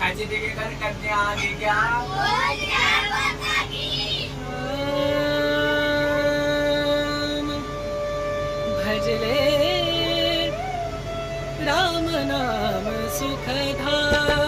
खाची देगे कर कन्या आगे क्या भजले राम नाम सुखधाम